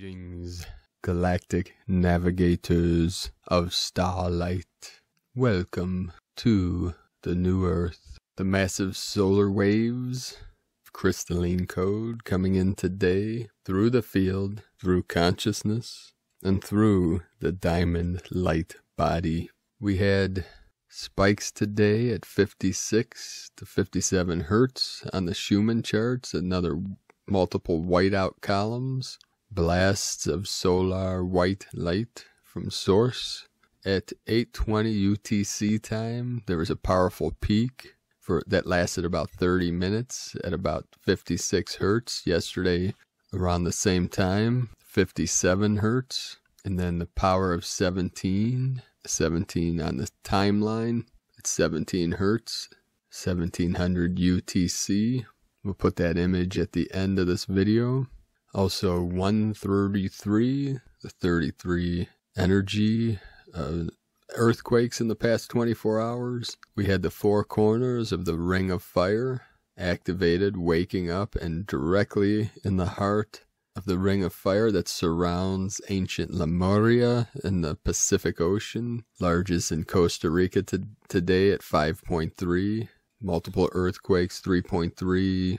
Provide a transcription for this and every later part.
Greetings, galactic navigators of starlight. Welcome to the new Earth. The massive solar waves of crystalline code coming in today through the field, through consciousness, and through the diamond light body. We had spikes today at 56 to 57 hertz on the Schumann charts, another multiple whiteout columns, blasts of solar white light from source. At 8:20 UTC time, there was a powerful peak that lasted about 30 minutes at about 56 hertz. Yesterday, around the same time, 57 hertz. And then the power of 17 on the timeline at 17 hertz, 1700 UTC. We'll put that image at the end of this video. Also 133, the 33 energy earthquakes in the past 24 hours. We had the four corners of the ring of fire activated, waking up, and directly in the heart of the ring of fire that surrounds ancient Lemuria in the Pacific Ocean, largest in Costa Rica today at 5.3. Multiple earthquakes, 3.3,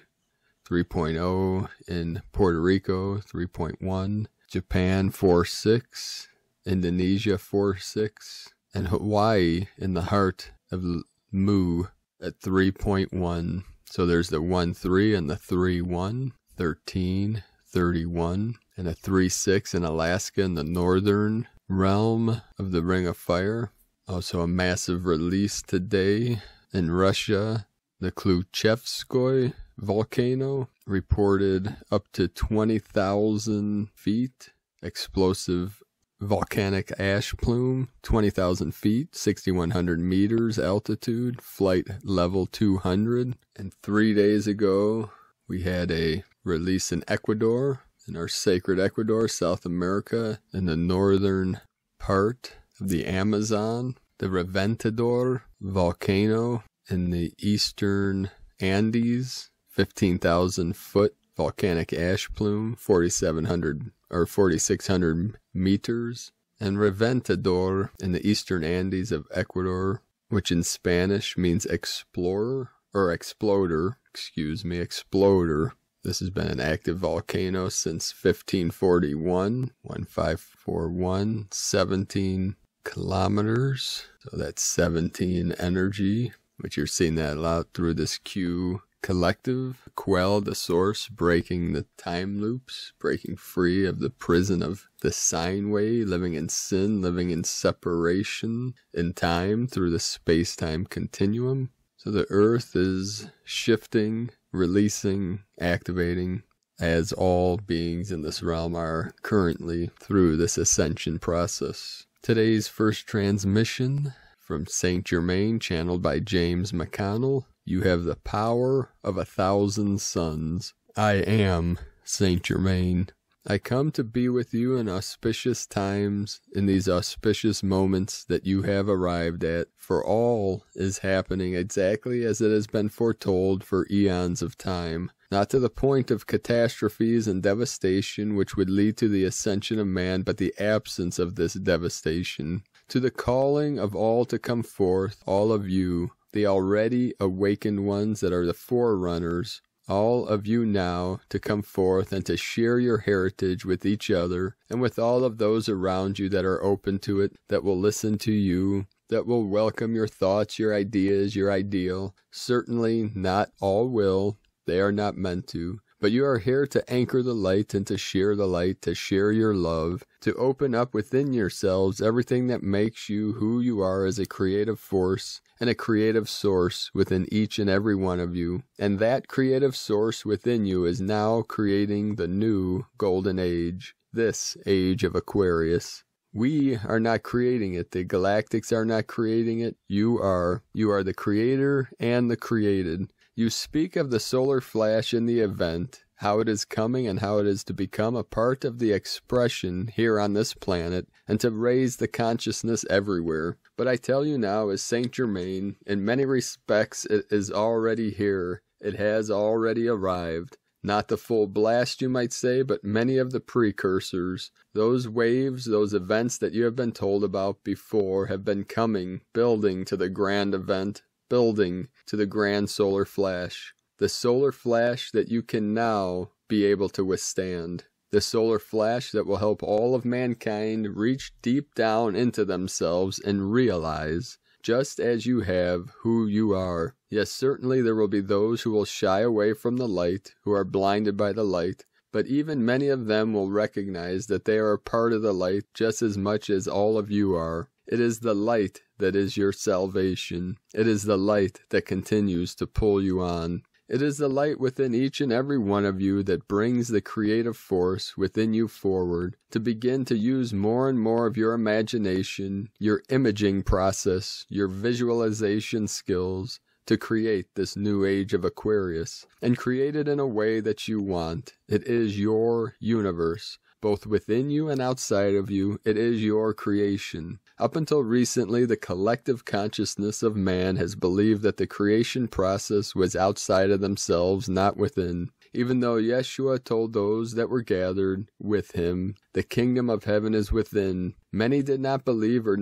3.0 in Puerto Rico, 3.1, Japan 4.6, Indonesia 4.6, and Hawaii in the heart of Mu at 3.1. So there's the 1.3 and the 3.1, 13, 31, and a 3.6 in Alaska in the northern realm of the Ring of Fire. Also a massive release today in Russia. The Kluchevskoy volcano reported up to 20,000 feet explosive volcanic ash plume, 20,000 feet, 6,100 meters altitude, flight level 200. And 3 days ago, we had a release in Ecuador, in our sacred Ecuador, South America, in the northern part of the Amazon. The Reventador volcano in the eastern Andes, 15,000 foot volcanic ash plume, 4,600 meters. And Reventador in the eastern Andes of Ecuador, which in Spanish means explorer, or exploder. This has been an active volcano since 1541, 1541, 17 kilometers. So that's 17 energy, which you're seeing that a lot through this Q collective. Quell, the source, breaking the time loops, breaking free of the prison of the sine wave, living in sin, living in separation in time through the space-time continuum. So the earth is shifting, releasing, activating, as all beings in this realm are currently through this ascension process. Today's first transmission from St. Germain, channeled by James McConnell. You have the power of 1,000 suns. I am St. Germain. I come to be with you in auspicious times, in these auspicious moments that you have arrived at, for all is happening exactly as it has been foretold for eons of time, not to the point of catastrophes and devastation which would lead to the ascension of man, but the absence of this devastation, to the calling of all to come forth, all of you, the already awakened ones that are the forerunners, all of you now to come forth and to share your heritage with each other and with all of those around you that are open to it, that will listen to you, that will welcome your thoughts, your ideas, your ideal. Certainly not all will. They are not meant to. But you are here to anchor the light and to share the light, to share your love, to open up within yourselves everything that makes you who you are as a creative force and a creative source within each and every one of you. And that creative source within you is now creating the new golden age, this age of Aquarius. We are not creating it. The Galactics are not creating it. You are. You are the creator and the created. You speak of the solar flash in the event, how it is coming and how it is to become a part of the expression here on this planet and to raise the consciousness everywhere. But I tell you now, as St. Germain, in many respects it is already here. It has already arrived. Not the full blast, you might say, but many of the precursors. Those waves, those events that you have been told about before have been coming, building to the grand event, building to the grand solar flash. The solar flash that you can now be able to withstand. The solar flash that will help all of mankind reach deep down into themselves and realize, just as you have, who you are. Yes, certainly there will be those who will shy away from the light, who are blinded by the light, but even many of them will recognize that they are a part of the light just as much as all of you are. It is the light that is your salvation. It is the light that continues to pull you on. It is the light within each and every one of you that brings the creative force within you forward to begin to use more and more of your imagination, your imaging process, your visualization skills to create this new age of Aquarius, and create it in a way that you want. It is your universe. Both within you and outside of you, it is your creation. Up until recently, the collective consciousness of man has believed that the creation process was outside of themselves, not within. Even though Yeshua told those that were gathered with him, the kingdom of heaven is within, many did not believe or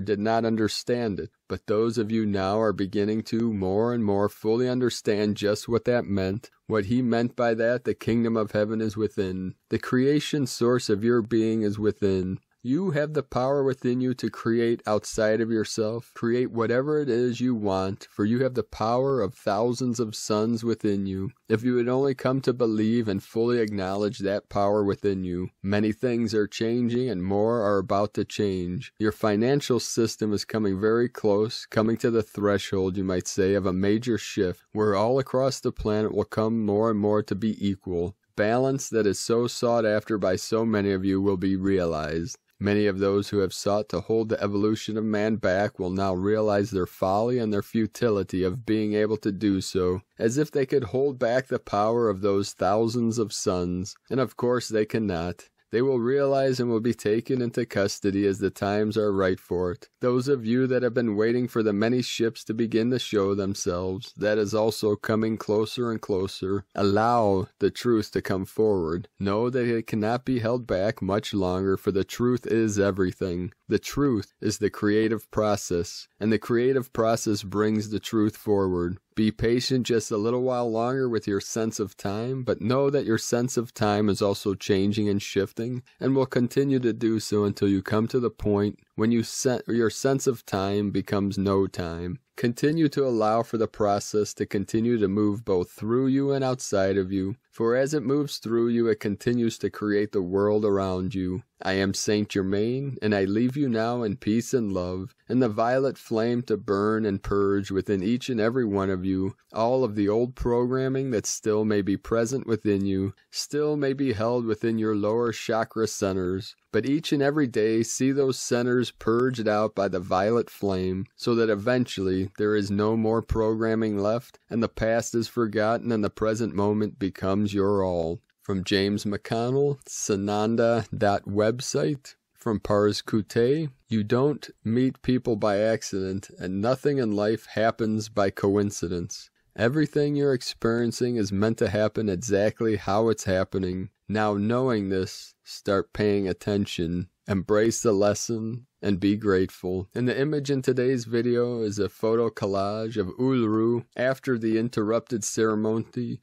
did not understand it. But those of you now are beginning to more and more fully understand just what that meant, what he meant by that. The kingdom of heaven is within. The creation source of your being is within. You have the power within you to create outside of yourself. Create whatever it is you want, for you have the power of thousands of suns within you. If you would only come to believe and fully acknowledge that power within you, many things are changing and more are about to change. Your financial system is coming very close, coming to the threshold, you might say, of a major shift, where all across the planet will come more and more to be equal. Balance that is so sought after by so many of you will be realized. Many of those who have sought to hold the evolution of man back will now realize their folly and their futility of being able to do so, as if they could hold back the power of those thousands of suns, and of course they cannot. They will realize and will be taken into custody as the times are right for it. Those of you that have been waiting for the many ships to begin to show themselves, that is also coming closer and closer. Allow the truth to come forward. Know that it cannot be held back much longer, for the truth is everything. The truth is the creative process, and the creative process brings the truth forward. Be patient just a little while longer with your sense of time, but know that your sense of time is also changing and shifting, and will continue to do so until you come to the point when your sense of time becomes no time. Continue to allow for the process to continue to move both through you and outside of you, for as it moves through you, it continues to create the world around you. I am Saint Germain, and I leave you now in peace and love, and the violet flame to burn and purge within each and every one of you, all of the old programming that still may be present within you, still may be held within your lower chakra centers. But each and every day, see those centers purged out by the violet flame, so that eventually there is no more programming left, and the past is forgotten, and the present moment becomes your all. From James McConnell, Sananda.website. From Pars Kute, you don't meet people by accident, and nothing in life happens by coincidence. Everything you're experiencing is meant to happen exactly how it's happening. Now knowing this, start paying attention, embrace the lesson, and be grateful. And the image in today's video is a photo collage of Uluru after the interrupted ceremony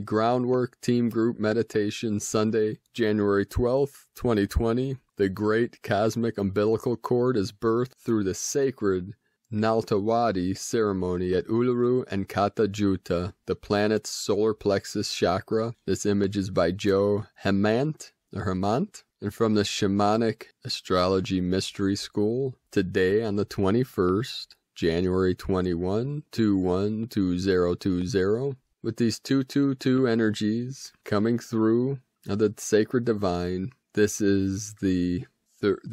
groundwork team group meditation Sunday, January 12th, 2020. The great cosmic umbilical cord is birthed through the sacred Naltawadi ceremony at Uluru and Kata-Juta, the planet's solar plexus chakra. This image is by Joe Hemant, and from the Shamanic Astrology Mystery School, today on the 21st, January 21, 212020, with these 222 energies coming through of the sacred divine. This is the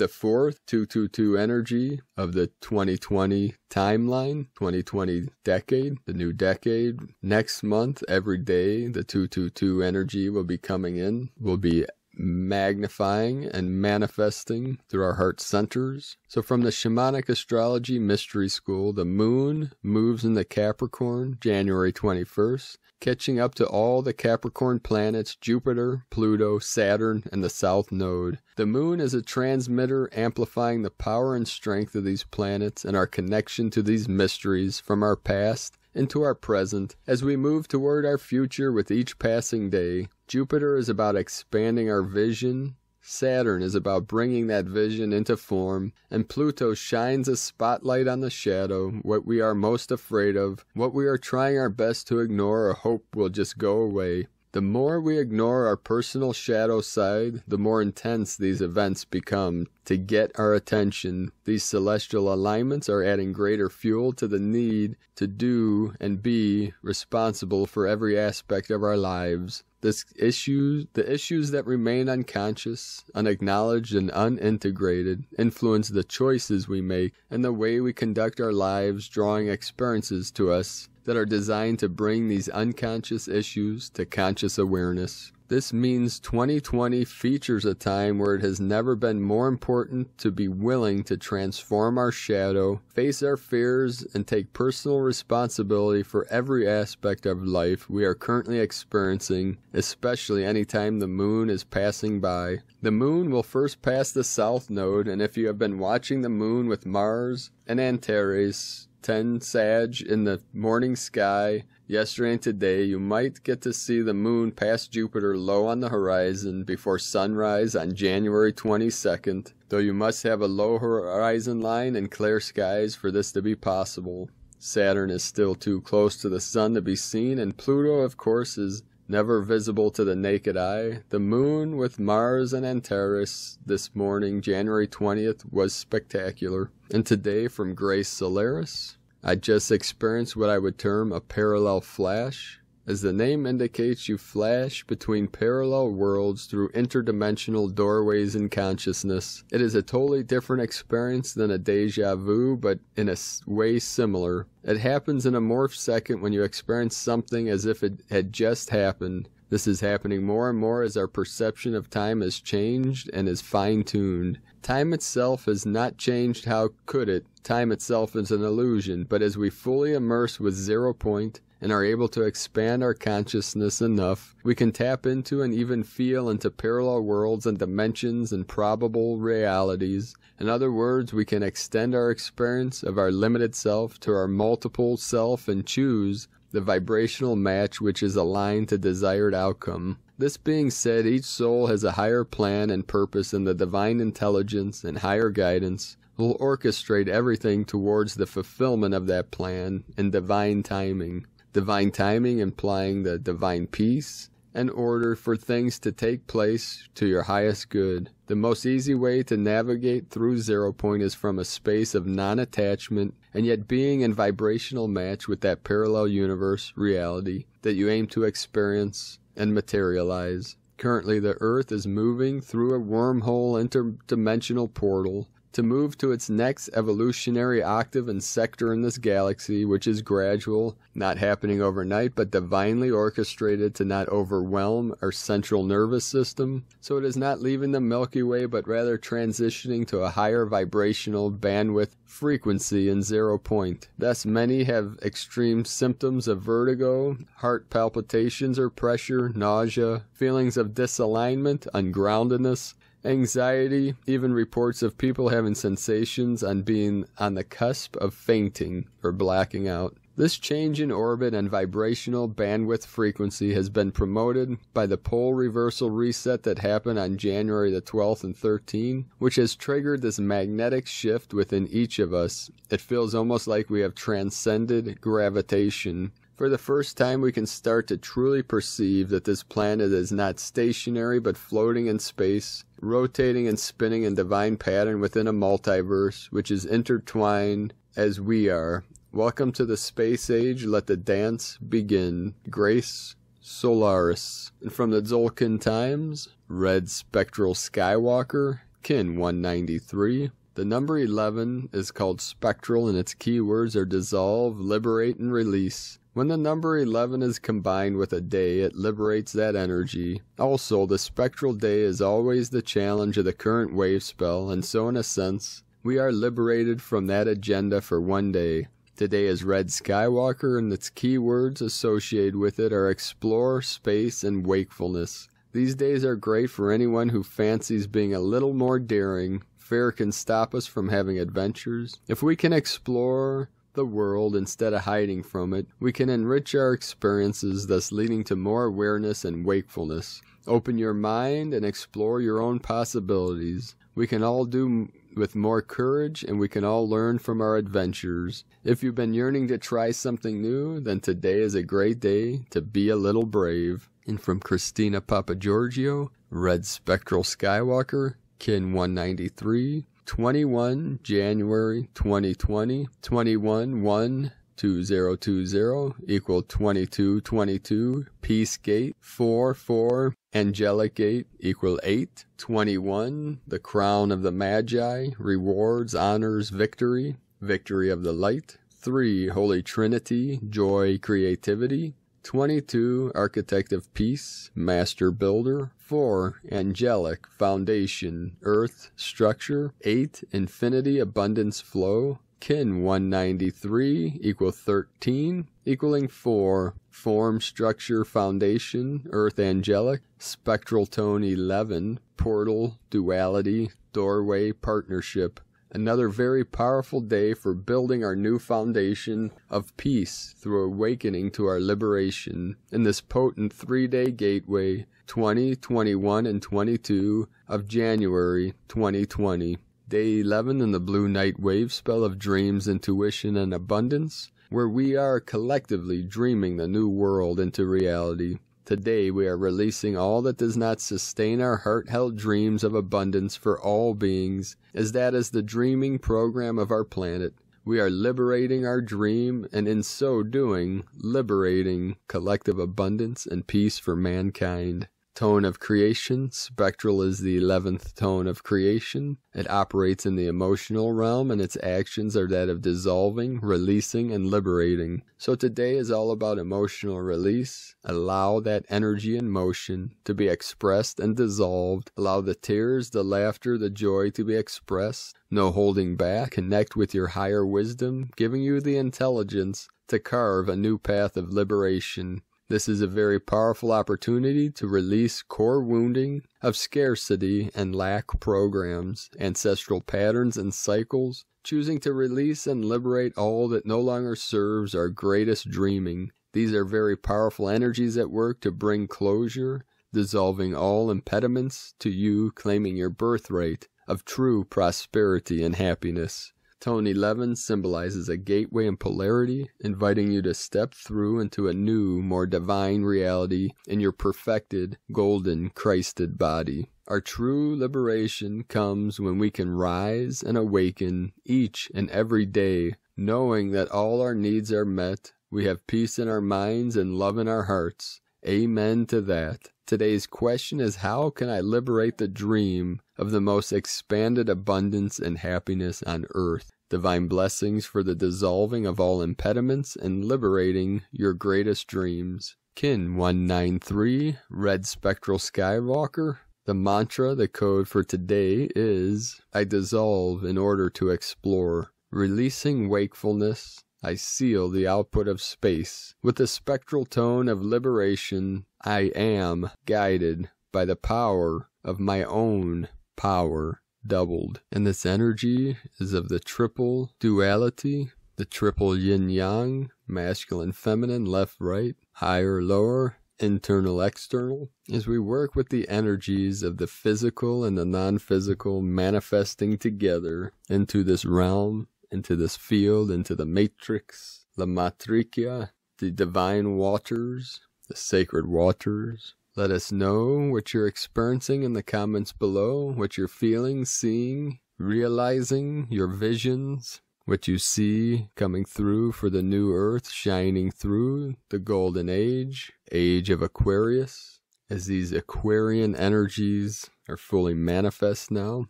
fourth 222 energy of the 2020 timeline, 2020 decade, the new decade. Next month, every day, the 222 energy will be coming in, will be magnifying and manifesting through our heart centers. So from the Shamanic Astrology Mystery School, the moon moves into Capricorn January 21st, catching up to all the Capricorn planets, Jupiter, Pluto, Saturn, and the South Node. The moon is a transmitter amplifying the power and strength of these planets and our connection to these mysteries from our past into our present as we move toward our future with each passing day. Jupiter is about expanding our vision, Saturn is about bringing that vision into form, and Pluto shines a spotlight on the shadow, what we are most afraid of, what we are trying our best to ignore or hope will just go away. The more we ignore our personal shadow side, the more intense these events become. To get our attention, these celestial alignments are adding greater fuel to the need to do and be responsible for every aspect of our lives. The issues that remain unconscious, unacknowledged, and unintegrated influence the choices we make and the way we conduct our lives, drawing experiences to us that are designed to bring these unconscious issues to conscious awareness. This means 2020 features a time where it has never been more important to be willing to transform our shadow, face our fears, and take personal responsibility for every aspect of life we are currently experiencing, especially anytime the moon is passing by. The moon will first pass the South Node, and if you have been watching the moon with Mars and Antares, 10 Sag in the morning sky, yesterday and today, you might get to see the moon pass Jupiter low on the horizon before sunrise on January 22nd, though you must have a low horizon line and clear skies for this to be possible. Saturn is still too close to the sun to be seen, and Pluto, of course, is never visible to the naked eye. The moon with Mars and Antares this morning, January 20th, was spectacular. And today from Grace Solaris, I just experienced what I would term a parallel flash. As the name indicates, you flash between parallel worlds through interdimensional doorways in consciousness. It is a totally different experience than a deja vu, but in a way similar. It happens in a morph second when you experience something as if it had just happened. This is happening more and more as our perception of time has changed and is fine-tuned. Time itself has not changed, how could it? Time itself is an illusion, but as we fully immerse with 0 point, and are able to expand our consciousness enough, we can tap into and even feel into parallel worlds and dimensions and probable realities. In other words, we can extend our experience of our limited self to our multiple self and choose the vibrational match which is aligned to desired outcome. This being said, each soul has a higher plan and purpose, and the divine intelligence and higher guidance will orchestrate everything towards the fulfillment of that plan in divine timing. Divine timing implying the divine peace and order for things to take place to your highest good. The most easy way to navigate through 0 point is from a space of non-attachment and yet being in vibrational match with that parallel universe reality that you aim to experience and materialize. Currently, the Earth is moving through a wormhole interdimensional portal to move to its next evolutionary octave and sector in this galaxy, which is gradual, not happening overnight, but divinely orchestrated to not overwhelm our central nervous system. So it is not leaving the Milky Way, but rather transitioning to a higher vibrational bandwidth frequency in 0 point. Thus, many have extreme symptoms of vertigo, heart palpitations or pressure, nausea, feelings of disalignment, ungroundedness, anxiety, even reports of people having sensations on being on the cusp of fainting or blacking out. This change in orbit and vibrational bandwidth frequency has been promoted by the pole reversal reset that happened on January the 12th and 13th, which has triggered this magnetic shift within each of us. It feels almost like we have transcended gravitation. For the first time, we can start to truly perceive that this planet is not stationary but floating in space, rotating and spinning in divine pattern within a multiverse, which is intertwined as we are. Welcome to the space age. Let the dance begin. Grace Solaris. And from the Tzolk'in times, Red Spectral Skywalker, Kin 193. The number 11 is called spectral, and its keywords are dissolve, liberate, and release. When the number 11 is combined with a day, it liberates that energy. Also, the spectral day is always the challenge of the current wave spell, and so in a sense, we are liberated from that agenda for one day. Today is Red Skywalker, and its keywords associated with it are explore, space, and wakefulness. These days are great for anyone who fancies being a little more daring. Fear can stop us from having adventures. If we can explore the world instead of hiding from it, we can enrich our experiences, thus leading to more awareness and wakefulness. Open your mind and explore your own possibilities. We can all do with more courage, and we can all learn from our adventures. If you've been yearning to try something new, then today is a great day to be a little brave. And from Christina Papagiorgio, Red Spectral Skywalker, Kin 193, 21 January 2020, 21-1-2020 equal 2222, Peace Gate 4-4, Angelic Gate equal 8, 21, the Crown of the Magi, rewards, honors, victory, victory of the light, 3, Holy Trinity, joy, creativity, 22, Architect of Peace, Master Builder, 4, Angelic, Foundation, Earth, Structure, 8, Infinity, Abundance, Flow, Kin 193 equal 13, equaling 4, Form, Structure, Foundation, Earth, Angelic, Spectral Tone 11, Portal, Duality, Doorway, Partnership. Another very powerful day for building our new foundation of peace through awakening to our liberation in this potent 3-day gateway, 20, 21, and 22 of January 2020. Day 11 in the Blue Night Wave spell of dreams, intuition, and abundance, where we are collectively dreaming the new world into reality. Today we are releasing all that does not sustain our heart-held dreams of abundance for all beings, as that is the dreaming program of our planet. We are liberating our dream, and in so doing, liberating collective abundance and peace for mankind. Tone of creation. Spectral is the 11th tone of creation. It operates in the emotional realm, and its actions are that of dissolving, releasing, and liberating. So today is all about emotional release. Allow that energy and motion to be expressed and dissolved. Allow the tears, the laughter, the joy to be expressed. No holding back. Connect with your higher wisdom, giving you the intelligence to carve a new path of liberation. This is a very powerful opportunity to release core wounding of scarcity and lack programs, ancestral patterns and cycles, choosing to release and liberate all that no longer serves our greatest dreaming. These are very powerful energies at work to bring closure, dissolving all impediments to you claiming your birthright of true prosperity and happiness. Tone 11 symbolizes a gateway in polarity, inviting you to step through into a new, more divine reality in your perfected, golden, Christed body. Our true liberation comes when we can rise and awaken each and every day, knowing that all our needs are met. We have peace in our minds and love in our hearts. Amen to that. Today's question is, how can I liberate the dream of the most expanded abundance and happiness on earth? Divine blessings for the dissolving of all impediments and liberating your greatest dreams. Kin 193, Red Spectral Skywalker. The mantra, the code for today is, I dissolve in order to explore. Releasing wakefulness, I seal the output of space. With the spectral tone of liberation, I am guided by the power of my own power doubled. And this energy is of the triple duality, the triple yin-yang, masculine, feminine, left, right, higher, lower, internal, external. As we work with the energies of the physical and the non-physical manifesting together into this realm, into this field, into the matrix, the matrikya, the divine waters, the sacred waters. Let us know what you're experiencing in the comments below, what you're feeling, seeing, realizing, your visions, what you see coming through for the new earth, shining through the golden age, age of Aquarius, as these Aquarian energies are fully manifest now.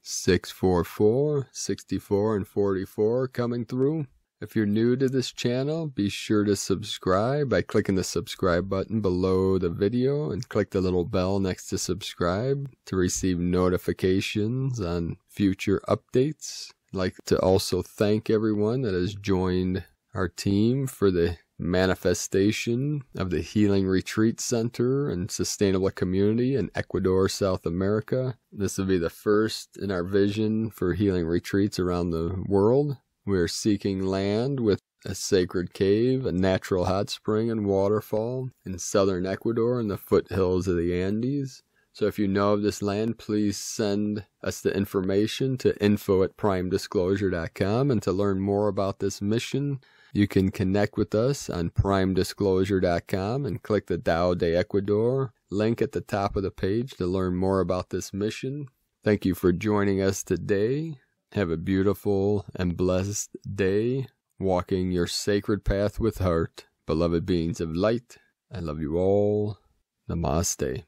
644, 64, and 44 coming through. If you're new to this channel, be sure to subscribe by clicking the subscribe button below the video and click the little bell next to subscribe to receive notifications on future updates. I'd like to also thank everyone that has joined our team for the manifestation of the Healing Retreat Center and Sustainable Community in Ecuador, South America. This will be the first in our vision for healing retreats around the world. We are seeking land with a sacred cave, a natural hot spring and waterfall in southern Ecuador in the foothills of the Andes. So if you know of this land, please send us the information to info@primedisclosure.com. And to learn more about this mission, you can connect with us on primedisclosure.com and click the Tao de Ecuador link at the top of the page to learn more about this mission. Thank you for joining us today. Have a beautiful and blessed day, walking your sacred path with heart. Beloved beings of light, I love you all. Namaste.